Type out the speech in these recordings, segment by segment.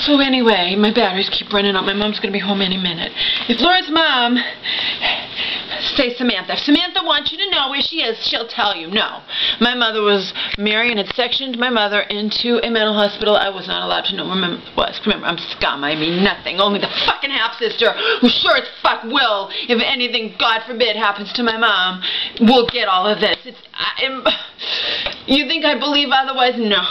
So anyway, my batteries keep running out. My mom's going to be home any minute. If Laura's mom, say Samantha. If Samantha wants you to know where she is, she'll tell you. No. My mother was, Marion had sectioned my mother into a mental hospital. I was not allowed to know where my mother was. Remember, I'm scum. I mean nothing. Only the fucking half-sister, who sure as fuck will, if anything, God forbid, happens to my mom, will get all of this. You think I believe otherwise? No.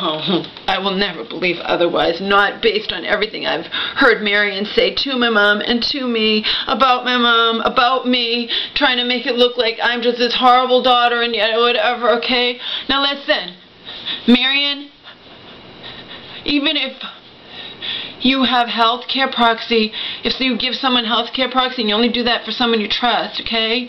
I will never believe otherwise. Not based on everything I've heard Marion say to my mom and to me about my mom, about me, trying to make it look like I'm just this horrible daughter and yet whatever, okay? Now listen, Marion, even if you have health care proxy, if you give someone health care proxy and you only do that for someone you trust, okay?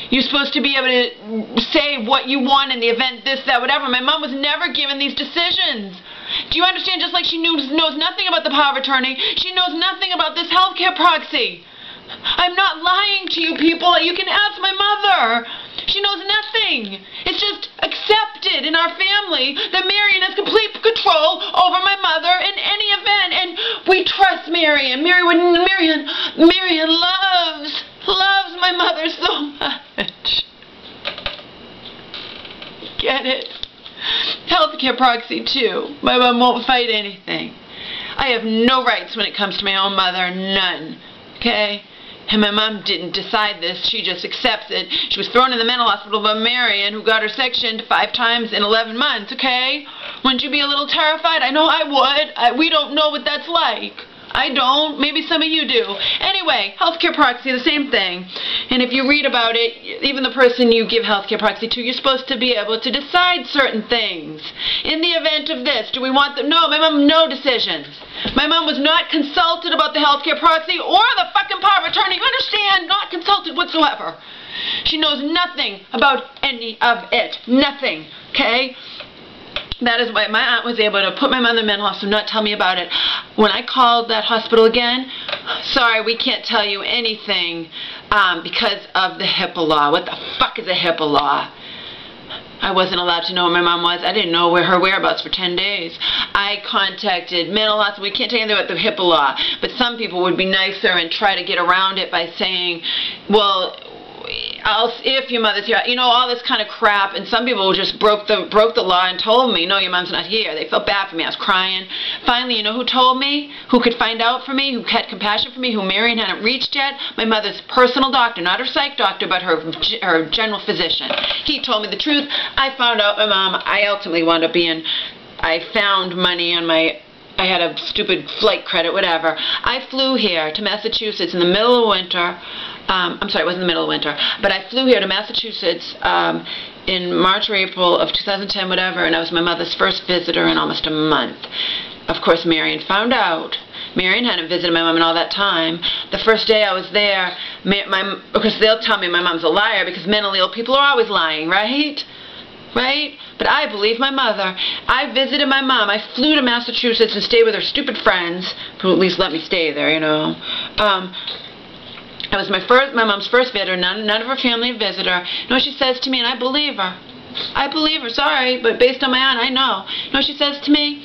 You're supposed to be able to say what you want in the event this, that, whatever. My mom was never given these decisions. Do you understand? Just like she knows nothing about the power of attorney, she knows nothing about this healthcare proxy. I'm not lying to you people. You can ask my mother. She knows nothing. It's just accepted in our family that Marion has complete control over my mother in any event, and we trust Marion. Marion loves my mother so much. Get it? Healthcare proxy too. My mom won't fight anything. I have no rights when it comes to my own mother. None. Okay? And my mom didn't decide this. She just accepts it. She was thrown in the mental hospital by Marion, who got her sectioned 5 times in 11 months, okay? Wouldn't you be a little terrified? I know I would. We don't know what that's like. I don't. Maybe some of you do. Anyway, healthcare proxy, the same thing. And if you read about it, even the person you give healthcare proxy to, you're supposed to be able to decide certain things. In the event of this, do we want them? No, my mom, no decisions. My mom was not consulted about the healthcare proxy or the fucking power of attorney. You understand? Not consulted whatsoever. She knows nothing about any of it. Nothing. Okay? That is why my aunt was able to put my mother in mental hospital and not tell me about it. When I called that hospital again, sorry, we can't tell you anything because of the HIPAA law. What the fuck is a HIPAA law? I wasn't allowed to know where my mom was. I didn't know her whereabouts for 10 days. I contacted mental hospital. We can't tell you anything about the HIPAA law, but some people would be nicer and try to get around it by saying, well, if your mother's here, you know, all this kind of crap. And some people just broke the law and told me, no, your mom's not here. They felt bad for me. I was crying. Finally, you know who told me? Who could find out for me? Who had compassion for me? Who Marion hadn't reached yet? My mother's personal doctor, not her psych doctor, but her general physician. He told me the truth. I found out my mom. I ultimately wound up being, I found money on my, I had a stupid flight credit, whatever. I flew here to Massachusetts in the middle of winter. I'm sorry, it wasn't the middle of winter, but I flew here to Massachusetts in March or April of 2010, whatever, and I was my mother's first visitor in almost a month. Of course, Marion found out. Marion hadn't visited my mom in all that time. The first day I was there, because they'll tell me my mom's a liar because mentally ill people are always lying, right? Right? But I believe my mother. I visited my mom. I flew to Massachusetts and stayed with her stupid friends, who at least let me stay there, you know. I was my mom's first visitor, none of her family visitor. You know what she says to me, and I believe her. I believe her, sorry, but based on my aunt, I know. You know what she says to me?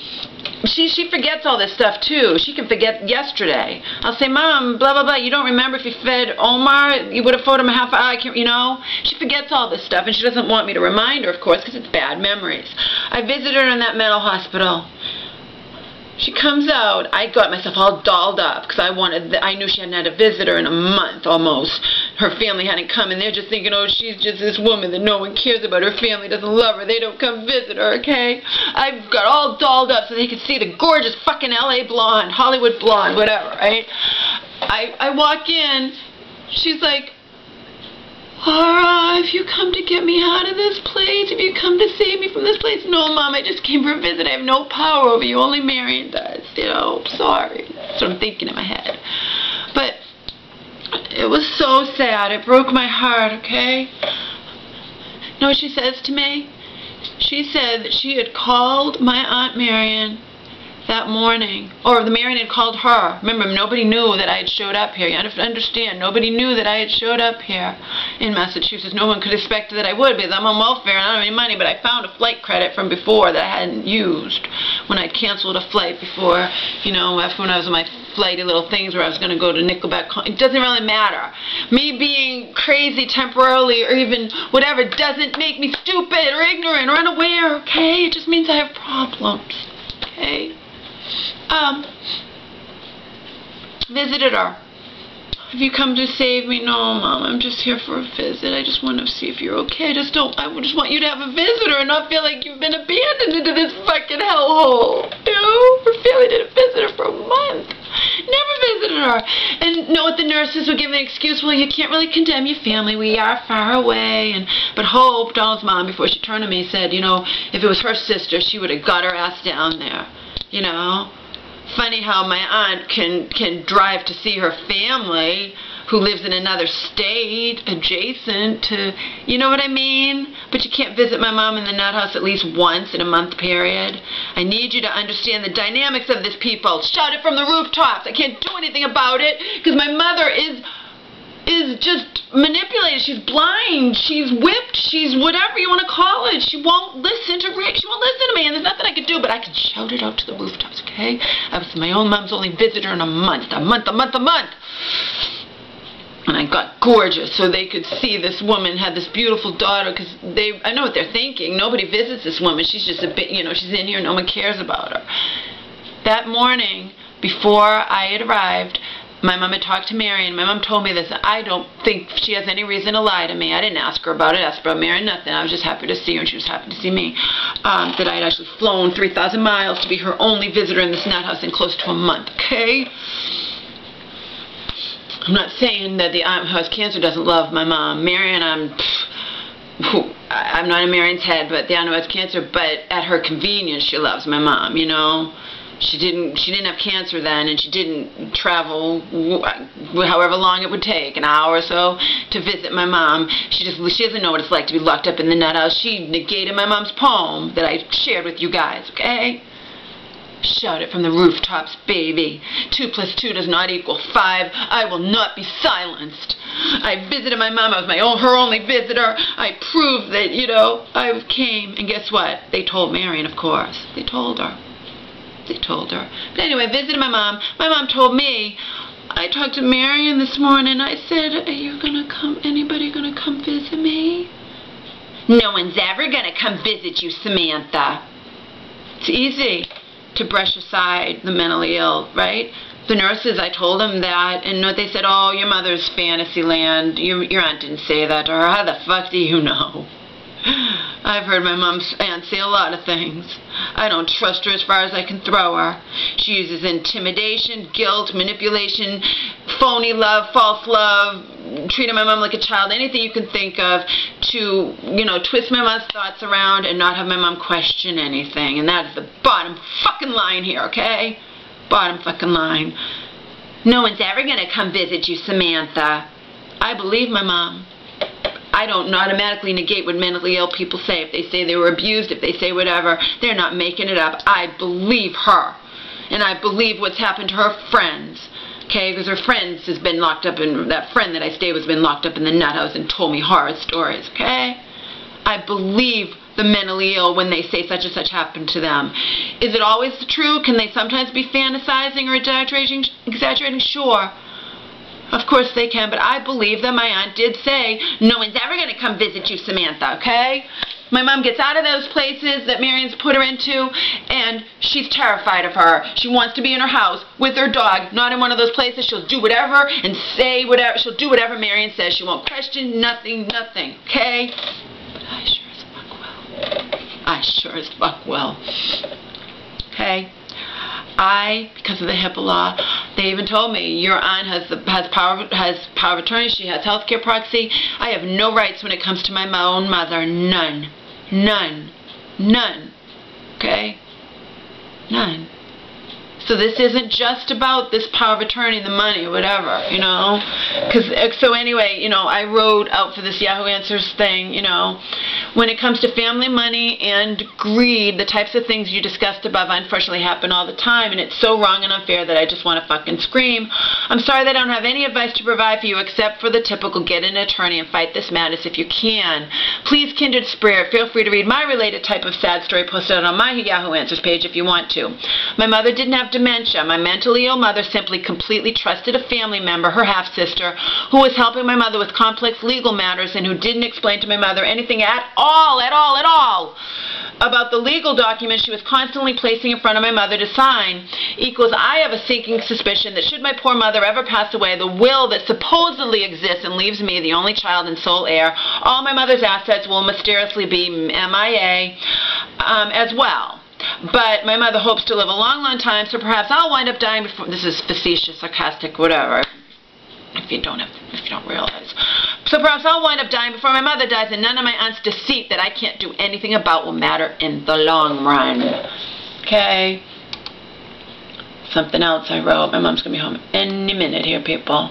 She forgets all this stuff, too. She can forget yesterday. I'll say, Mom, blah, blah, blah, you don't remember if you fed Omar? You would have fed him a half hour, you know? She forgets all this stuff, and she doesn't want me to remind her, of course, because it's bad memories. I visited her in that mental hospital. She comes out. I got myself all dolled up because I knew she hadn't had a visitor in a month almost. Her family hadn't come, and they're just thinking, oh, she's just this woman that no one cares about. Her family doesn't love her. They don't come visit her, okay? I got all dolled up so they could see the gorgeous fucking LA blonde, Hollywood blonde, whatever, right? I walk in. She's like, Laura, if you come to get me out of this place, if you come to save me from this place. No, Mom, I just came for a visit. I have no power over you. Only Marion does. You know, sorry. That's what I'm thinking in my head. But it was so sad. It broke my heart, okay? You know what she says to me? She said that she had called my Aunt Marion that morning. Or the Marion had called her. Remember, nobody knew that I had showed up here. You have to understand, nobody knew that I had showed up here in Massachusetts. No one could expect that I would, because I'm on welfare and I don't have any money, but I found a flight credit from before that I hadn't used when I'd canceled a flight before, you know, after when I was on my flighty little things where I was going to go to Nickelback. It doesn't really matter. Me being crazy temporarily or even whatever doesn't make me stupid or ignorant or unaware, okay? It just means I have problems, okay? Visited her. Have you come to save me? No, Mom, I'm just here for a visit. I just want to see if you're okay. I just want you to have a visitor and not feel like you've been abandoned into this fucking hellhole. You know? Really did a visitor for a month. Never visited her. And know what the nurses would give an excuse? Well, you can't really condemn your family. We are far away. But Hope, Donald's mom, before she turned to me, said, you know, if it was her sister, she would have got her ass down there. You know? Funny how my aunt can drive to see her family who lives in another state adjacent to, you know what I mean? But you can't visit my mom in the nut house at least once in a month period. I need you to understand the dynamics of this, people. Shout it from the rooftops. I can't do anything about it because my mother is just manipulated. She's blind. She's whipped. She's whatever you want to call it. She won't listen to Rick. She won't listen to me. And there's nothing I can do, but I can shout it out to the rooftops, okay? I was my own mom's only visitor in a month. And I got gorgeous so they could see this woman had this beautiful daughter, because I know what they're thinking. Nobody visits this woman. She's just a bit, you know, she's in here. No one cares about her. That morning, before I had arrived, my mom had talked to Marion. My mom told me this. I don't think she has any reason to lie to me. I didn't ask her about it, ask about Marion, nothing. I was just happy to see her, and she was happy to see me. That I had actually flown 3,000 miles to be her only visitor in this nut house in close to a month, okay? I'm not saying that the aunt who has cancer doesn't love my mom. Marion, I'm not in Marion's head, but the aunt who has cancer, but at her convenience, she loves my mom, you know? She didn't have cancer then, and she didn't travel however long it would take, an hour or so, to visit my mom. She doesn't know what it's like to be locked up in the nut house. She negated my mom's poem that I shared with you guys, okay? Shout it from the rooftops, baby. 2 + 2 does not equal 5. I will not be silenced. I visited my mom. I was her only visitor. I proved that, you know, I came. And guess what? They told Marion, of course. They told her. They told her. But anyway, I visited my mom. My mom told me, I talked to Marion this morning. I said, are you going to come? Anybody going to come visit me? No one's ever going to come visit you, Samantha. It's easy to brush aside the mentally ill, right? The nurses, I told them that, and they said, oh, your mother's fantasy land. Your aunt didn't say that to her. How the fuck do you know? I've heard my mom's aunt say a lot of things. I don't trust her as far as I can throw her. She uses intimidation, guilt, manipulation, phony love, false love, treating my mom like a child, anything you can think of to, you know, twist my mom's thoughts around and not have my mom question anything. And that's the bottom fucking line here, okay? Bottom fucking line. No one's ever going to come visit you, Samantha. I believe my mom. I don't automatically negate what mentally ill people say. If they say they were abused, if they say whatever, they're not making it up. I believe her. And I believe what's happened to her friends. Okay, because her friends has been locked up in, that friend that I stayed with has been locked up in the nut house and told me horror stories, okay? I believe the mentally ill when they say such and such happened to them. Is it always true? Can they sometimes be fantasizing or exaggerating? Sure. Of course they can, but I believe that my aunt did say, no one's ever going to come visit you, Samantha, okay? My mom gets out of those places that Marion's put her into, and she's terrified of her. She wants to be in her house with her dog, not in one of those places. She'll do whatever and say whatever. She'll do whatever Marion says. She won't question nothing, okay? But I sure as fuck will. I sure as fuck will. Okay? Because of the HIPAA law, they even told me your aunt has power of attorney. She has health care proxy. I have no rights when it comes to my own mother. None. Okay? None. So this isn't just about this power of attorney, the money, whatever, you know. So anyway, you know, I wrote out for this Yahoo Answers thing, you know, when it comes to family money and greed, the types of things you discussed above unfortunately happen all the time, and it's so wrong and unfair that I just want to fucking scream. I'm sorry that I don't have any advice to provide for you except for the typical get an attorney and fight this madness if you can. Please, kindred spirit, feel free to read my related type of sad story posted on my Yahoo Answers page if you want to. My mother didn't have dementia. My mentally ill mother simply completely trusted a family member, her half-sister, who was helping my mother with complex legal matters and who didn't explain to my mother anything at all about the legal documents she was constantly placing in front of my mother to sign, equals I have a sinking suspicion that should my poor mother ever pass away, the will that supposedly exists and leaves me, the only child and sole heir, all my mother's assets will mysteriously be MIA as well. But my mother hopes to live a long, long time, so perhaps I'll wind up dying before. This is facetious, sarcastic, whatever. If you don't realize. So perhaps I'll wind up dying before my mother dies, and none of my aunt's deceit that I can't do anything about will matter in the long run. Okay. Something else I wrote. My mom's gonna be home any minute here, people.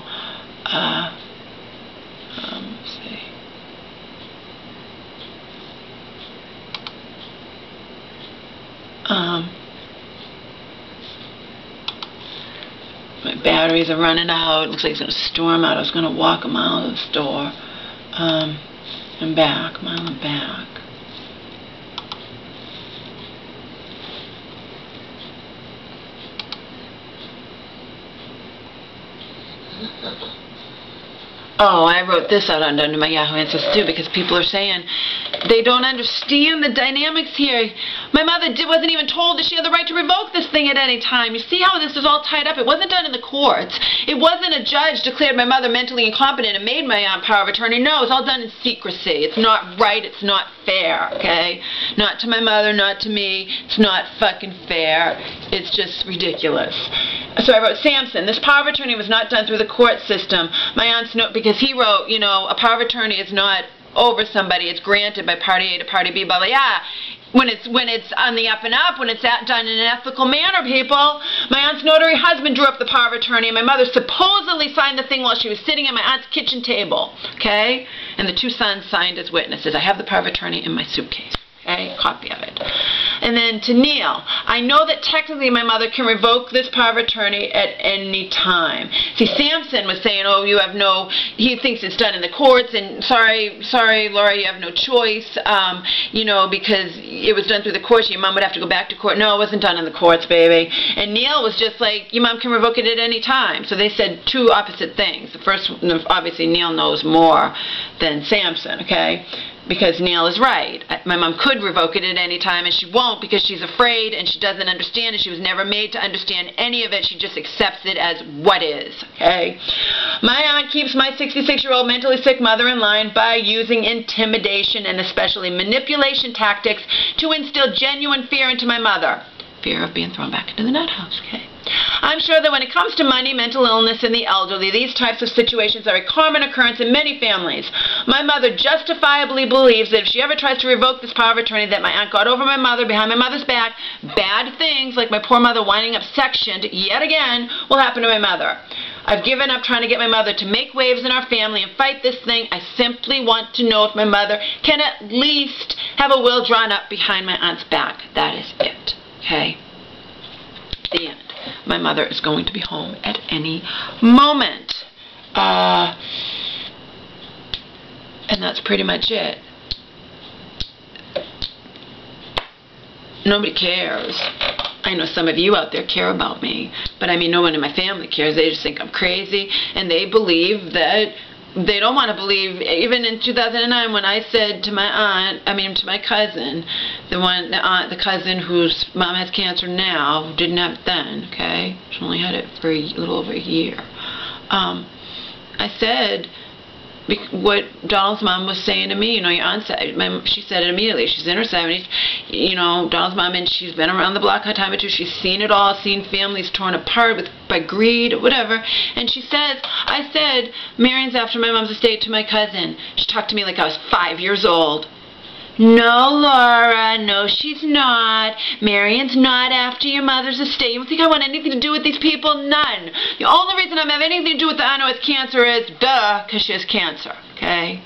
Let's see. My batteries are running out. It looks like it's going to storm out. I was going to walk a mile to the store. And back, a mile and back. Oh, I wrote this out under my Yahoo Answers too, because people are saying they don't understand the dynamics here. My mother wasn't even told that she had the right to revoke this thing at any time. You see how this is all tied up? It wasn't done in the courts. It wasn't a judge declared my mother mentally incompetent and made my aunt power of attorney. No, it's all done in secrecy. It's not right. It's not fair, okay? Not to my mother, not to me. It's not fucking fair. It's just ridiculous. So I wrote, Samson, this power of attorney was not done through the court system. My aunt's note, because he wrote, you know, a power of attorney is not over somebody. It's granted by party A to party B, blah, blah, yeah. When it's on the up and up, when it's done in an ethical manner, people. My aunt's notary husband drew up the power of attorney, and my mother supposedly signed the thing while she was sitting at my aunt's kitchen table, okay? And the two sons signed as witnesses. I have the power of attorney in my suitcase. Okay, copy of it. And then to Neil, I know that technically my mother can revoke this power of attorney at any time. See, Samson was saying, oh, you have no, he thinks it's done in the courts, and sorry, Laura, you have no choice, you know, because it was done through the courts, your mom would have to go back to court. No, it wasn't done in the courts, baby. And Neil was just like, your mom can revoke it at any time. So they said two opposite things. The first, obviously, Neil knows more than Samson, okay? Because Neil is right. My mom could revoke it at any time, and she won't because she's afraid and she doesn't understand, and she was never made to understand any of it. She just accepts it as what is, okay? My aunt keeps my 66-year-old mentally sick mother in line by using intimidation and especially manipulation tactics to instill genuine fear into my mother. Fear of being thrown back into the nut house, okay? I'm sure that when it comes to money, mental illness, and the elderly, these types of situations are a common occurrence in many families. My mother justifiably believes that if she ever tries to revoke this power of attorney that my aunt got over my mother behind my mother's back, bad things like my poor mother winding up sectioned yet again will happen to my mother. I've given up trying to get my mother to make waves in our family and fight this thing. I simply want to know if my mother can at least have a will drawn up behind my aunt's back. That is it. Okay? The end. My mother is going to be home at any moment. And that's pretty much it. Nobody cares. I know some of you out there care about me, but I mean no one in my family cares. They just think I'm crazy, and they believe that they don't want to believe. Even in 2009 when I said to my aunt, to my cousin, the cousin whose mom has cancer now, who didn't have it then, okay? She only had it for a little over a year. I said what Donald's mom was saying to me. You know, your aunt said, she said it immediately. She's in her 70s. You know, Donald's mom, and she's been around the block a time or two. She's seen it all, seen families torn apart by greed or whatever. And she says, I said, Marion's after my mom's estate to my cousin. She talked to me like I was 5 years old. No, Laura, no, she's not. Marion's not after your mother's estate. You think I want anything to do with these people? None. The only reason I'm having anything to do with the aunt with cancer is, duh, because she has cancer, okay?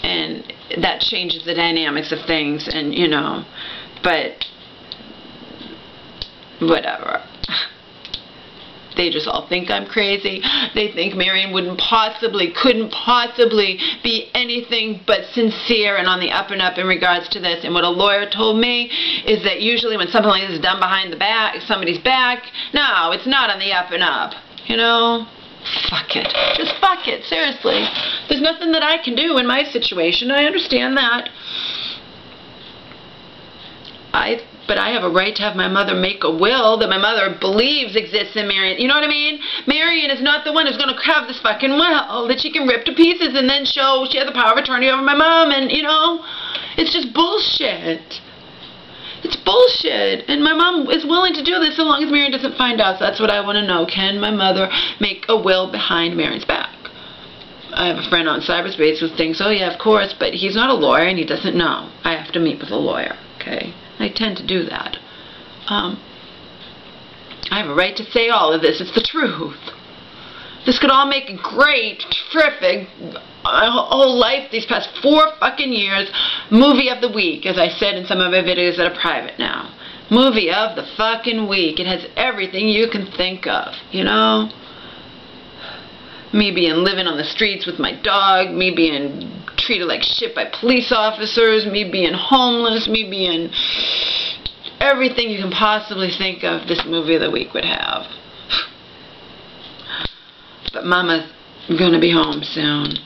And that changes the dynamics of things, and you know, but whatever. They just all think I'm crazy. They think Marion couldn't possibly be anything but sincere and on the up and up in regards to this. And what a lawyer told me is that usually when something like this is done behind somebody's back, no, it's not on the up and up. You know? Fuck it. Just fuck it. Seriously. There's nothing that I can do in my situation. I understand that. But I have a right to have my mother make a will that my mother believes exists in Marion. You know what I mean? Marion is not the one who's going to have this fucking will that she can rip to pieces and then show she has the power of attorney over my mom, and, you know, it's just bullshit. It's bullshit. And my mom is willing to do this so long as Marion doesn't find out. So that's what I want to know. Can my mother make a will behind Marion's back? I have a friend on cyberspace who thinks, oh yeah, of course, but he's not a lawyer and he doesn't know. I have to meet with a lawyer, okay? I tend to do that. I have a right to say all of this. It's the truth. This could all make a great, terrific, whole life, these past 4 fucking years, movie of the week, as I said in some of my videos that are private now. Movie of the fucking week. It has everything you can think of, you know? Me living on the streets with my dog, me being treated like shit by police officers, me being homeless, me being everything you can possibly think of this movie of the week would have. But Mama's gonna be home soon.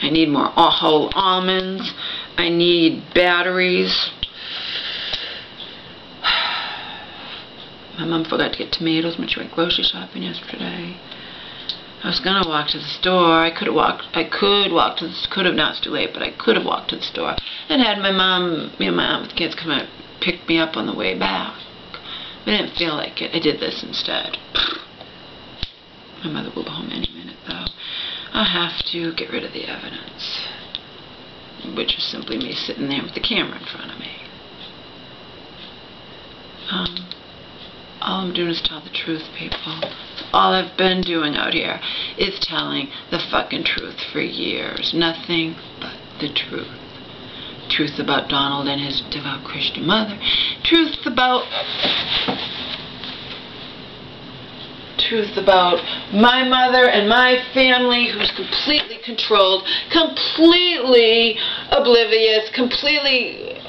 I need more whole almonds. I need batteries. My mom forgot to get tomatoes when she went grocery shopping yesterday. I was gonna walk to the store. I could have to the, could have, now it's too late, but I could have walked to the store and had my mom, me and my aunt with the kids come out and pick me up on the way back. I didn't feel like it. I did this instead. My mother will be home any minute, though. I'll have to get rid of the evidence, which is simply me sitting there with the camera in front of me. All I'm doing is tell the truth, people. All I've been doing out here is telling the fucking truth for years. Nothing but the truth. Truth about Donald and his devout Christian mother. Truth about my mother and my family, who's completely controlled, completely oblivious, completely...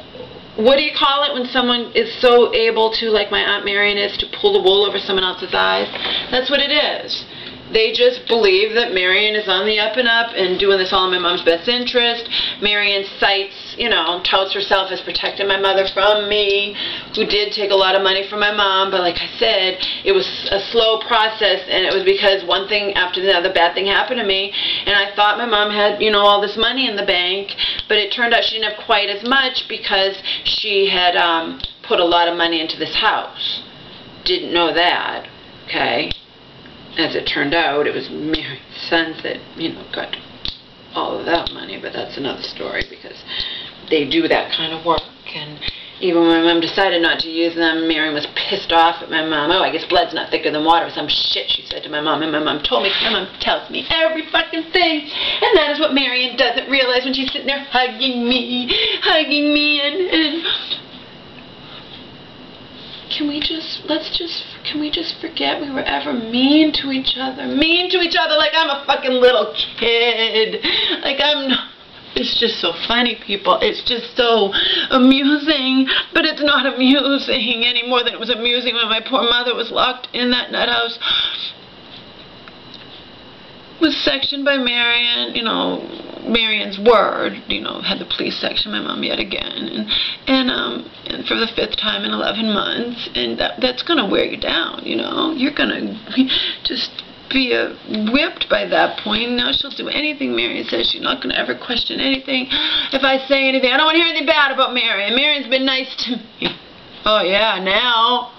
What do you call it when someone is so able to, like my Aunt Marion is, to pull the wool over someone else's eyes? That's what it is. They just believe that Marion is on the up and up and doing this all in my mom's best interest. Marion cites, you know, touts herself as protecting my mother from me, who did take a lot of money from my mom, but like I said, it was a slow process, and it was because one thing after the other bad thing happened to me, and I thought my mom had, you know, all this money in the bank, but it turned out she didn't have quite as much because she had put a lot of money into this house. Didn't know that, okay? As it turned out, it was Mary's sons that, you know, got all of that money, but that's another story because they do that kind of work. And even when my mom decided not to use them, Marion was pissed off at my mom. Oh, I guess blood's not thicker than water, or some shit she said to my mom. And my mom told me, my mom tells me every fucking thing. And that is what Marion doesn't realize when she's sitting there hugging me, and can we just forget we were ever mean to each other? Mean to each other like I'm a fucking little kid. Like I'm not. It's just so funny, people. It's just so amusing. But it's not amusing any more than it was amusing when my poor mother was locked in that nut house. Was sectioned by Marion, you know, Marion's word, you know, had the police section my mom yet again, and for the 5th time in 11 months, and that's gonna wear you down, you know. You're gonna just be whipped by that point. Now she'll do anything Marion says. She's not gonna ever question anything. If I say anything, I don't want to hear anything bad about Marion. Marion's been nice to me. Oh yeah, now.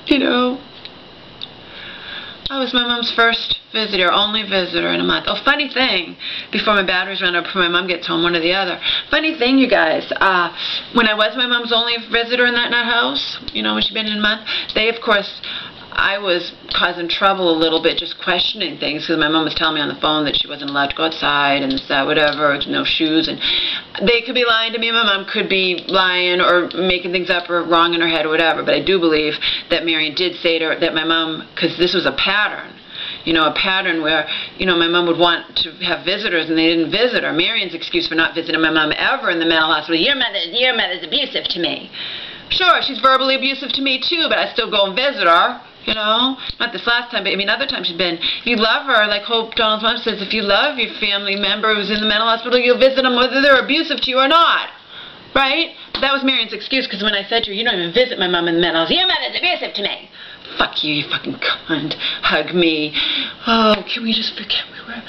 You know, I was my mom's first visitor, only visitor in a month. Oh, funny thing, before my batteries run out, before my mom gets home, one or the other. Funny thing, you guys, when I was my mom's only visitor in that nut house, you know, when she'd been in a month, they, of course, I was causing trouble a little bit, just questioning things, because my mom was telling me on the phone that she wasn't allowed to go outside and this, that, whatever, no shoes, and they could be lying to me. My mom could be lying or making things up or wrong in her head or whatever, but I do believe that Marion did say to her that my mom, because this was a pattern, you know, a pattern where, you know, my mom would want to have visitors and they didn't visit her. Marion's excuse for not visiting my mom ever in the mental hospital: your mother's abusive to me. Sure, she's verbally abusive to me too, but I still go and visit her, you know. Not this last time, but I mean other times she's been. If you love her, like Hope Donald's mom says, if you love your family member who's in the mental hospital, you'll visit them whether they're abusive to you or not. Right? That was Marion's excuse, because when I said to her, you don't even visit my mom in the mental hospital, your mother's abusive to me. Fuck you, you fucking cunt. Hug me. Oh, can we just forget we were...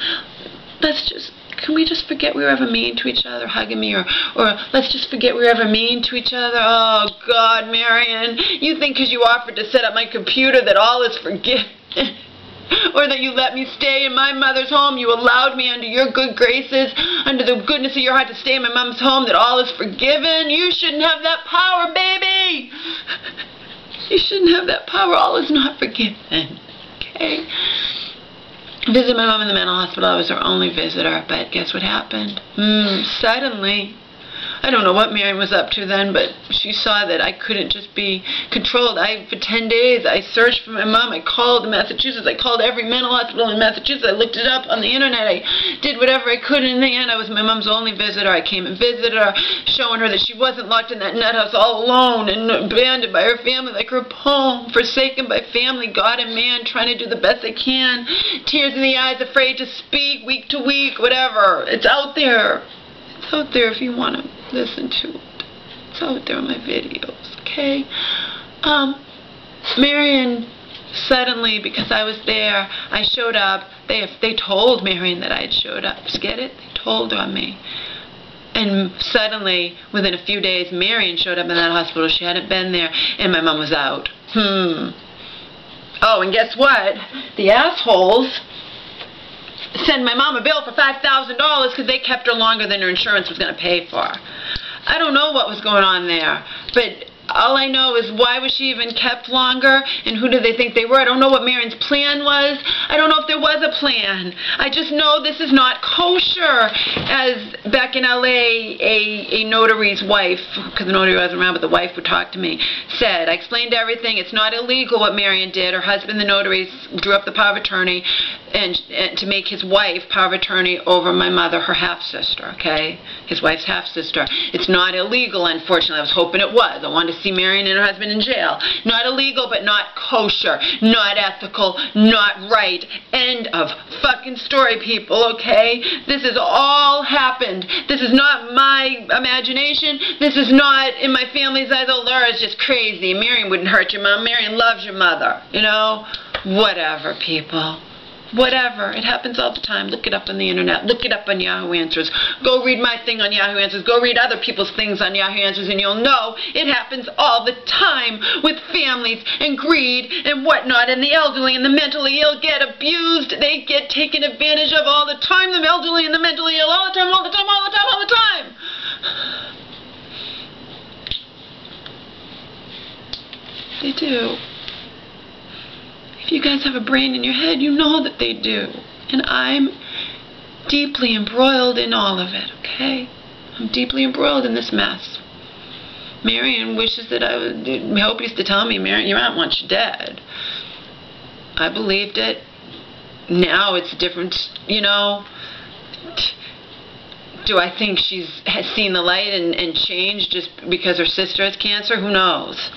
Can we just forget we were ever mean to each other, hugging me, or let's just forget we were ever mean to each other? Oh, God, Marion, you think because you offered to set up my computer that all is forgiven? Or that you let me stay in my mother's home, you allowed me under your good graces, under the goodness of your heart to stay in my mom's home, that all is forgiven? You shouldn't have that power, baby! You shouldn't have that power. All is not forgiven. Okay? Visited my mom in the mental hospital. I was her only visitor, but guess what happened? Suddenly, I don't know what Marion was up to then, but she saw that I couldn't just be controlled. For 10 days, I searched for my mom. I called Massachusetts. I called every mental hospital in Massachusetts. I looked it up on the internet. I did whatever I could. In the end, I was my mom's only visitor. I came and visited her, showing her that she wasn't locked in that nut house all alone and abandoned by her family like her home, forsaken by family, God and man, trying to do the best they can. Tears in the eyes, afraid to speak, week to week, whatever. It's out there. It's out there if you want to listen to it. It's out there in my videos, okay? Marion, suddenly, because I was there, I showed up. They told Marion that I had showed up. Get it? They told on me. And suddenly, within a few days, Marion showed up in that hospital. She hadn't been there, and my mom was out. Oh, and guess what? The assholes send my mom a bill for $5,000 because they kept her longer than her insurance was going to pay for. I don't know what was going on there, but all I know is why was she even kept longer, and who did they think they were? I don't know what Marion's plan was. I don't know if there was a plan. I just know this is not kosher. As back in LA, a notary's wife, because the notary wasn't around, but the wife would talk to me, said, I explained everything. It's not illegal what Marion did. Her husband, the notary, drew up the power of attorney and to make his wife power of attorney over my mother, her half-sister, okay? His wife's half-sister. It's not illegal, unfortunately. I was hoping it was. I wanted to see Marion and her husband in jail. Not illegal, but not kosher, not ethical, not right. End of fucking story, people, okay? This has all happened. This is not my imagination. This is not in my family's eyes. Oh, Laura's just crazy. Marion wouldn't hurt your mom. Marion loves your mother, you know? Whatever, people. Whatever. It happens all the time. Look it up on the internet. Look it up on Yahoo Answers. Go read my thing on Yahoo Answers. Go read other people's things on Yahoo Answers, and you'll know it happens all the time with families and greed and whatnot, and the elderly and the mentally ill get abused. They get taken advantage of all the time. The elderly and the mentally ill all the time, all the time, all the time, all the time. They do. If you guys have a brain in your head, you know that they do. And I'm deeply embroiled in all of it, okay? I'm deeply embroiled in this mess. Marion wishes that I Hope used to tell me, Marion, your aunt wants you dead. I believed it. Now it's different, you know. Do I think has seen the light and changed just because her sister has cancer? Who knows?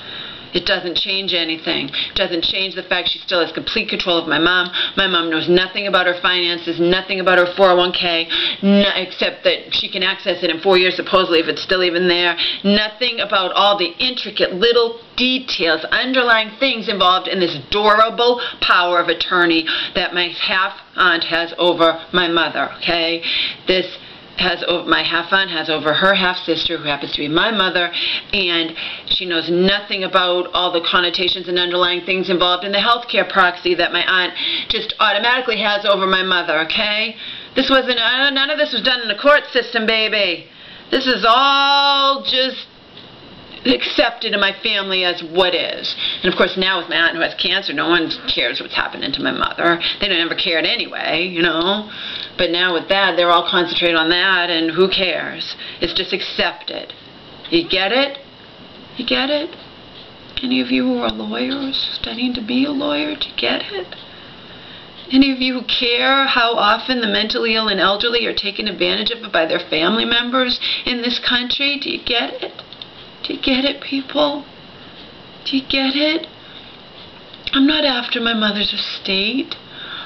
It doesn't change anything. It doesn't change the fact she still has complete control of my mom. My mom knows nothing about her finances, nothing about her 401k, except that she can access it in 4 years, supposedly, if it's still even there. Nothing about all the intricate little details, underlying things involved in this adorable power of attorney that my half-aunt has over my mother, okay? My half-aunt has over her half-sister, who happens to be my mother, and she knows nothing about all the connotations and underlying things involved in the healthcare proxy that my aunt just automatically has over my mother, okay? This wasn't, none of this was done in the court system, baby. This is all just accepted in my family as what is. And of course now with my aunt who has cancer, no one cares what's happening to my mother. They don't ever cared anyway, you know. But now with that, they're all concentrated on that, and who cares? It's just accepted. You get it? You get it? Any of you who are lawyers, studying to be a lawyer, do you get it? Any of you who care how often the mentally ill and elderly are taken advantage of by their family members in this country? Do you get it? Do you get it, people? Do you get it? I'm not after my mother's estate.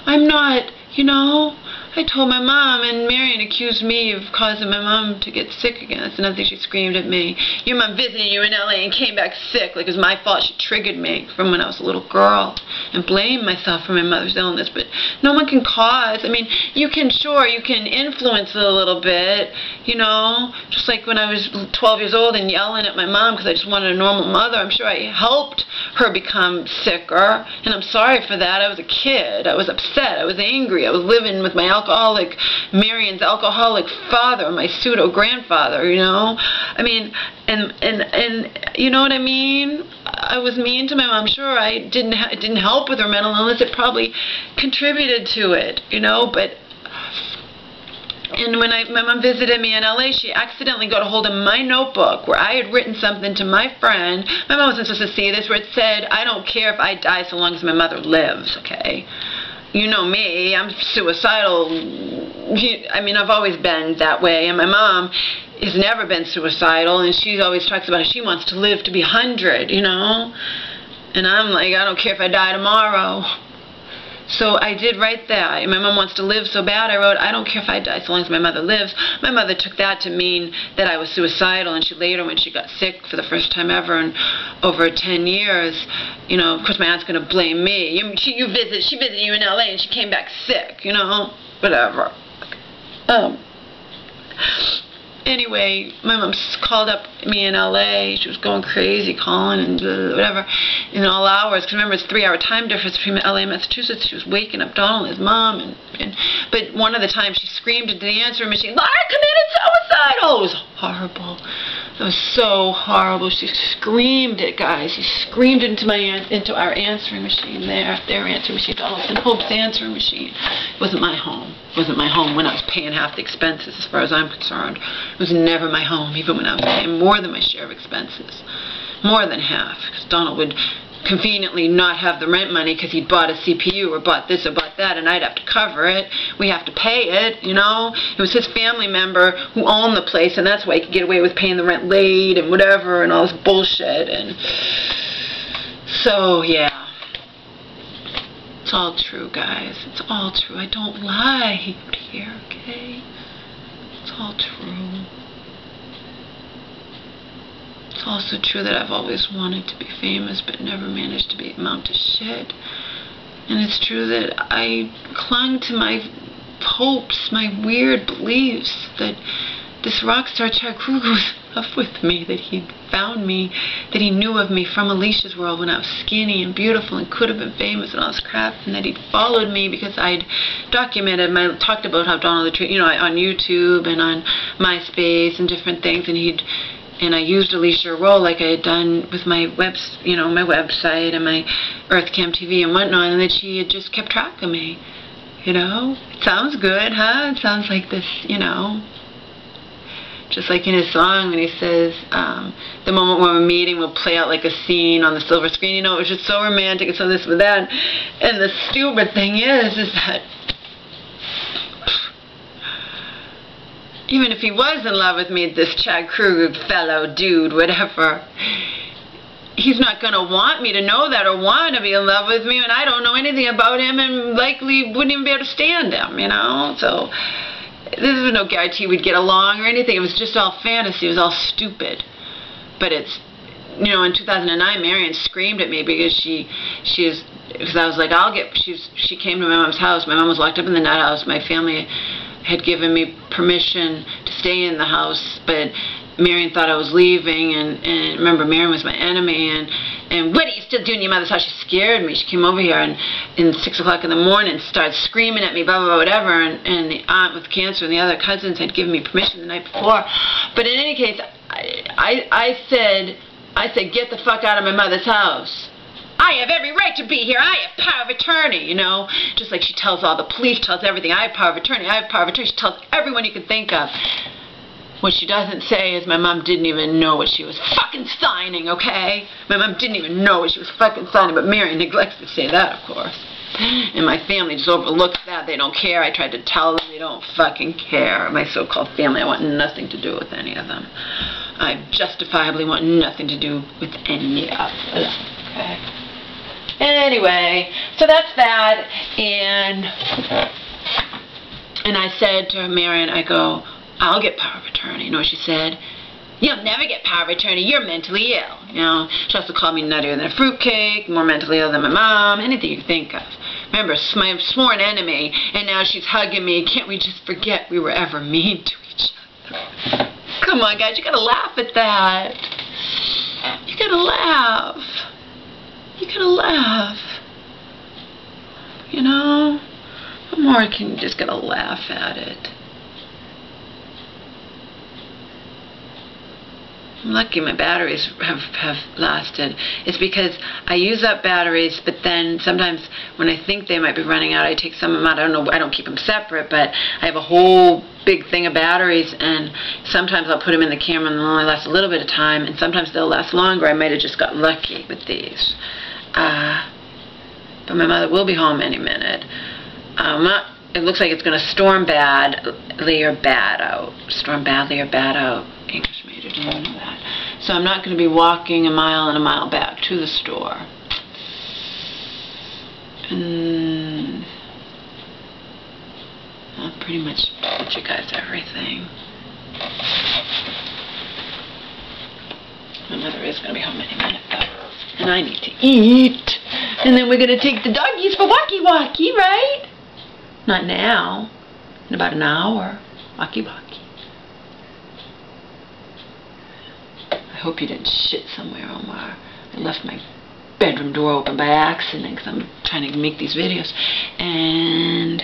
I'm not, you know. I told my mom, and Marion accused me of causing my mom to get sick again. That's another thing she screamed at me. Your mom visited you in LA and came back sick. Like it was my fault. She triggered me from when I was a little girl and blamed myself for my mother's illness. But no one can cause. I mean, you can, sure, you can influence it a little bit, you know. Just like when I was 12 years old and yelling at my mom because I just wanted a normal mother. I'm sure I helped her become sicker. And I'm sorry for that. I was a kid. I was upset. I was angry. I was living with my Marion's alcoholic father, my pseudo-grandfather, you know. I mean, and you know what I mean? I was mean to my mom. Sure, it didn't help with her mental illness. It probably contributed to it, you know, but... And when my mom visited me in LA, she accidentally got a hold of my notebook where I had written something to my friend. My mom wasn't supposed to see this, where it said, I don't care if I die so long as my mother lives, okay? You know me, I'm suicidal. I mean, I've always been that way, and my mom has never been suicidal, and she always talks about how she wants to live to be 100, you know? And I'm like, I don't care if I die tomorrow. So I did write that. My mom wants to live so bad, I wrote, I don't care if I die so long as my mother lives. My mother took that to mean that I was suicidal, and she later, when she got sick for the first time ever in over 10 years, you know, of course my aunt's going to blame me. She visited you in LA and she came back sick, you know, whatever. Anyway, my mom called up me in LA. She was going crazy, calling and whatever, in all hours. Because remember, it's a 3-hour time difference between LA and Massachusetts. She was waking up Donald and his mom. But one of the times she screamed into the answering machine, Laura committed suicide! Oh, it was horrible. It was so horrible. She screamed it, guys. She screamed into our answering machine there, their answering machine, Donald's and Hope's answering machine. It wasn't my home. It wasn't my home when I was paying half the expenses, as far as I'm concerned. It was never my home, even when I was paying more than my share of expenses. More than half, because Donald would conveniently not have the rent money because he'd bought a CPU or bought this or bought that, and I'd have to cover it. We have to pay it, you know. It was his family member who owned the place, and that's why he could get away with paying the rent late and whatever and all this bullshit. And so, yeah. It's all true, guys. It's all true. I don't lie out here, okay? It's all true. It's also true that I've always wanted to be famous but never managed to amount to shit. And it's true that I clung to my hopes, my weird beliefs that this rock star Chad Kruger was up with me, that he'd found me, that he knew of me from Alicia's world when I was skinny and beautiful and could have been famous and all this crap, and that he'd followed me because I'd documented, talked about how Donald the Tree, you know, on YouTube and on MySpace and different things, and I used Alicia Roll like I had done with my my website and my EarthCam TV and whatnot, and that she had just kept track of me. You know? It sounds good, huh? It sounds like this, you know. Just like in his song when he says, the moment when we're meeting will play out like a scene on the silver screen. You know, it was just so romantic and so this and that. And the stupid thing is that even if he was in love with me, this Chad Kruger fellow, dude, whatever, he's not going to want me to know that or want to be in love with me, and I don't know anything about him and likely wouldn't even be able to stand him, you know? So this was no guarantee we'd get along or anything. It was just all fantasy. It was all stupid. But it's, you know, in 2009, Marion screamed at me because because I was like, she came to my mom's house. My mom was locked up in the nut house. My family had given me permission to stay in the house, but Marion thought I was leaving, and remember, Marion was my enemy, and what are you still doing in your mother's house? She scared me. She came over here, and 6 o'clock in the morning started screaming at me, blah, blah, blah, whatever, and the aunt with cancer and the other cousins had given me permission the night before. But in any case, I said, I said, get the fuck out of my mother's house. I have every right to be here. I have power of attorney, you know. Just like she tells all the police, tells everything. I have power of attorney. I have power of attorney. She tells everyone you can think of. What she doesn't say is my mom didn't even know what she was fucking signing, okay? My mom didn't even know what she was fucking signing, but Mary neglects to say that, of course. And my family just overlooks that. They don't care. I tried to tell them they don't fucking care. My so-called family, I want nothing to do with any of them. I justifiably want nothing to do with any of them, okay? Anyway, so that's that, and I said to Marion, I go, I'll get power of attorney. You know what she said? You'll never get power of attorney. You're mentally ill. You know, she also called me nuttier than a fruitcake, more mentally ill than my mom, anything you think of. Remember, my sworn enemy, and now she's hugging me. Can't we just forget we were ever mean to each other? Come on, guys, you gotta laugh at that. You gotta laugh. You gotta laugh. You know? What more can you just gotta laugh at it? I'm lucky my batteries have lasted. It's because I use up batteries, but then sometimes when I think they might be running out, I take some of them out. I don't know, I don't keep them separate, but I have a whole big thing of batteries, and sometimes I'll put them in the camera and they'll only last a little bit of time, and sometimes they'll last longer. I might have just got lucky with these. But my mother will be home any minute. It looks like it's going to storm badly or bad out. Storm badly or bad out. English major didn't know that. So I'm not going to be walking a mile and a mile back to the store. And I've pretty much told you guys everything. My mother is going to be home any minute though. And I need to eat. And then we're going to take the doggies for walkie-walkie, right? Not now. In about an hour. Walkie-walkie. I hope you didn't shit somewhere, Omar. I left my bedroom door open by accident because I'm trying to make these videos. And,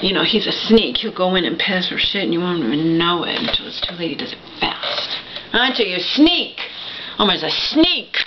you know, he's a sneak. He'll go in and piss or shit and you won't even know it until it's too late. He does it fast. Aren't you? You're a sneak. Omar's a sneak.